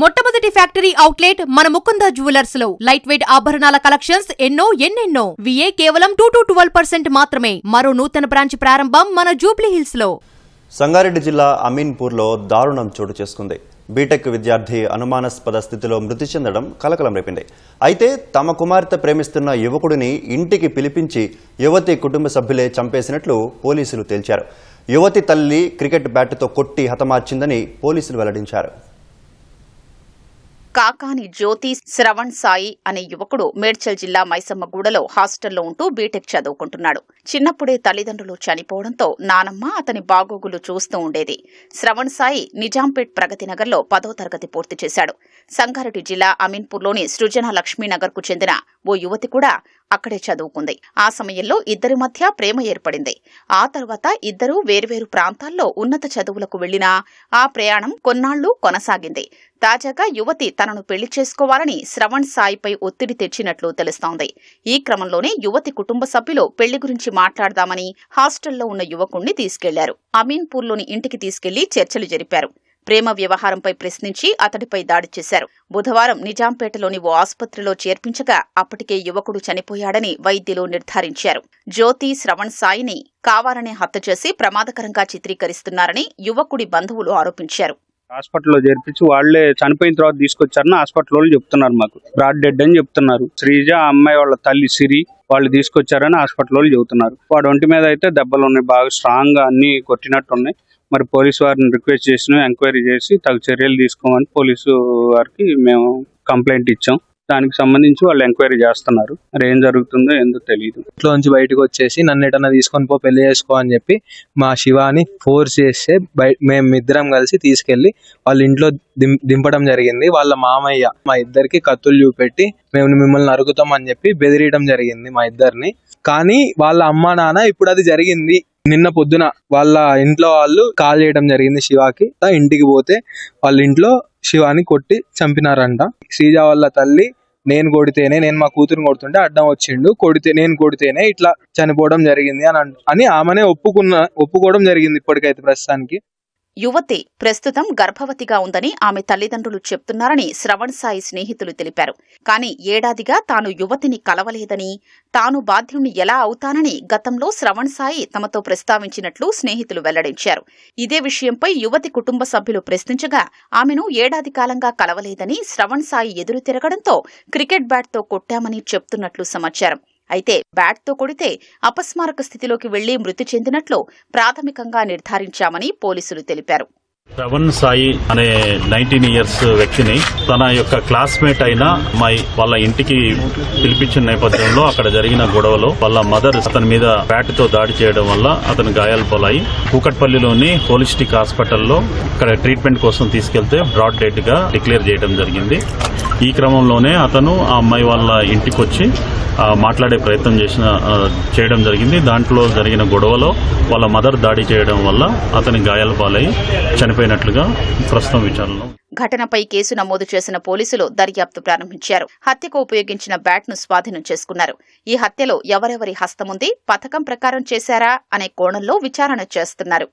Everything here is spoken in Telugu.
మొట్టమొదటి ఫ్యాక్టరీ అవుట్లెట్ మన ముకుంద జ్యువెలర్స్ లో లైట్ వెయిట్ ఆభరణాల కలెక్షన్స్ ఎన్నెన్నో విఏ కేవలం 2-12% మాత్రమే. మరో నూతన బ్రాంచ్ ప్రారంభం మన జూబ్లీ హిల్స్ లో. సంగారెడ్డి జిల్లా అమీన్పూర్ లో దారుణం చోటు చేసుకుంది. బీటెక్ విద్యార్థి అనుమానాస్పద స్థితిలో మృతి చెందడం కలకలం రేపింది. అయితే తమ కుమార్తె ప్రేమిస్తున్న యువకుడిని ఇంటికి పిలిపించి యువతి కుటుంబ సభ్యులే చంపేసినట్లు పోలీసులు తేల్చారు. యువతి తల్లి క్రికెట్ బ్యాట్తో కొట్టి హతమార్చిందని పోలీసులు వెల్లడించారు. కాకాని జ్యోతి శ్రవణ్ సాయి అనే యువకుడు మేడ్చల్ జిల్లా మైసమ్మగూడలో హాస్టల్లో ఉంటూ బీటెక్ చదువుకుంటున్నాడు. చిన్నప్పుడే తల్లిదండ్రులు చనిపోవడంతో నానమ్మ అతని బాగోగులు చూస్తూ ఉండేది. శ్రవణ్ సాయి నిజాంపేట్ ప్రగతి నగర్లో 10వ తరగతి పూర్తి చేశాడు. సంగారెడ్డి జిల్లా అమీన్పూర్లోని సృజన లక్ష్మీనగర్ కు చెందిన ఓ యువతి కూడా అక్కడే చదువుకుంది. ఆ సమయంలో ఇద్దరి మధ్య ప్రేమ ఏర్పడింది. ఆ తర్వాత ఇద్దరూ వేర్వేరు ప్రాంతాల్లో ఉన్నత చదువులకు వెళ్లినా ఆ ప్రయాణం కొన్నాళ్లు కొనసాగింది. తాజాగా యువతి తనను పెళ్లి చేసుకోవాలని శ్రవణ్ సాయిపై ఒత్తిడి తెచ్చినట్లు తెలుస్తోంది. ఈ క్రమంలోనే యువతి కుటుంబ సభ్యులు పెళ్లి గురించి మాట్లాడదామని హాస్టల్లో ఉన్న యువకుణ్ణి తీసుకెళ్లారు. అమీన్పూర్లోని ఇంటికి తీసుకెళ్లి చర్చలు జరిపారు. ప్రేమ వ్యవహారంపై ప్రశ్నించి అతడిపై దాడి చేశారు. బుధవారం నిజాంపేటలోని ఓ ఆసుపత్రిలో చేర్పించగా అప్పటికే యువకుడు చనిపోయాడని వైద్యులు నిర్ధారించారు. జ్యోతి శ్రవణ్ సాయిని కావాలనే హత్య చేసి ప్రమాదకరంగా చిత్రీకరిస్తున్నారని యువకుడి బంధువులు ఆరోపించారు. హాస్పిటల్లో చేర్పించి వాళ్లే చనిపోయిన తర్వాత తీసుకొచ్చారని హాస్పిటల్ వాళ్ళు చెప్తున్నారు. మాకు బ్రాడ్ డెడ్ అని చెప్తున్నారు. శ్రీజ అమ్మాయి వాళ్ళ తల్లి సిరి వాళ్ళు తీసుకొచ్చారని హాస్పిటల్ వాళ్ళు చెబుతున్నారు. వాడు ఒంటి మీద అయితే దెబ్బలు ఉన్నాయి, బాగా స్ట్రాంగ్ గా అన్ని కొట్టినట్టున్నాయి. మరి పోలీసు వారిని రిక్వెస్ట్ చేసిన ఎంక్వైరీ చేసి తగు చర్యలు తీసుకోమని పోలీసు వారికి మేము కంప్లైంట్ ఇచ్చాం. దానికి సంబంధించి వాళ్ళు ఎంక్వైరీ చేస్తున్నారు. మరి ఏం జరుగుతుందో ఏందో తెలియదు. ఇంట్లో నుంచి బయటకు వచ్చేసి నన్ను ఎటన్నా తీసుకొని పో పెళ్లి చేసుకో అని చెప్పి మా శివాని ఫోర్స్ చేస్తే మేమిద్దరం కలిసి తీసుకెళ్లి వాళ్ళ ఇంట్లో దింపడం జరిగింది. వాళ్ళ మామయ్య మా ఇద్దరికి కత్తులు చూపెట్టి మేము మిమ్మల్ని నరుకుతాం అని చెప్పి బెదిరియడం జరిగింది మా ఇద్దరిని. కానీ వాళ్ళ అమ్మా నాన్న ఇప్పుడు అది జరిగింది నిన్న పొద్దున వాళ్ళ ఇంట్లో వాళ్ళు కాల్ చేయడం జరిగింది శివాకి. ఇంటికి పోతే వాళ్ళ ఇంట్లో శివాని కొట్టి చంపినారంట. శ్రీజ వాళ్ళ తల్లి నేను మా కూతురుని కొడుతుంటే అడ్డం వచ్చిండు, నేను కొడితేనే ఇట్లా చనిపోవడం జరిగింది అని ఆమెనే ఒప్పుకోవడం జరిగింది ఇప్పటికైతే ప్రస్తుతానికి. యువతి ప్రస్తుతం గర్భవతిగా ఉందని ఆమె తల్లిదండ్రులు చెప్తున్నారని శ్రవణ్ సాయి స్నేహితులు తెలిపారు. కానీ ఏడాదిగా తాను యువతిని కలవలేదని, తాను బాధ్యుణ్ణి ఎలా అవుతానని గతంలో శ్రవణ్ సాయి తమతో ప్రస్తావించినట్లు స్నేహితులు వెల్లడించారు. ఇదే విషయంపై యువతి కుటుంబ సభ్యులు ప్రశ్నించగా ఆమెను ఏడాది కాలంగా కలవలేదని, శ్రవణ్ సాయి ఎదురు తిరగడంతో క్రికెట్ బ్యాట్తో కొట్టామని చెప్తున్నట్లు సమాచారం. అయితే బ్యాట్తో కొడితే అపస్మారక స్థితిలోకి వెళ్లి మృతి చెందినట్లు ప్రాథమికంగా నిర్ధారించామని పోలీసులు తెలిపారు. శ్రవణ్ సాయి అనే 19 ఇయర్స్ వ్యక్తిని తన యొక్క క్లాస్మేట్ అయిన అమ్మాయి వాళ్ళ ఇంటికి పిలిపించిన నేపథ్యంలో అక్కడ జరిగిన గొడవలో వాళ్ళ మదర్ అతని మీద బ్యాట్ తో దాడి చేయడం వల్ల అతను గాయాలు పాలై కూకట్పల్లిలోని హోలిస్టిక్ హాస్పిటల్లో ఇక్కడ ట్రీట్మెంట్ కోసం తీసుకెళ్తే బ్రాడ్ డెడ్ గా డిక్లేర్ చేయడం జరిగింది. ఈ క్రమంలోనే అతను ఆ అమ్మాయి వాళ్ళ ఇంటికి వచ్చి మాట్లాడే ప్రయత్నం చేయడం జరిగింది. దాంట్లో జరిగిన గొడవలో వాళ్ళ మదర్ దాడి చేయడం వల్ల అతని గాయాల పాలై చనిపోయినట్లుగా ప్రస్తుతం విచారణలో. ఘటనపై కేసు నమోదు చేసిన పోలీసులు దర్యాప్తు ప్రారంభించారు. హత్యకు ఉపయోగించిన బ్యాట్ను స్వాధీనం చేసుకున్నారు. ఈ హత్యలో ఎవరెవరి హస్తముంది, పథకం ప్రకారం చేశారా అనే కోణంలో విచారణ చేస్తున్నారు.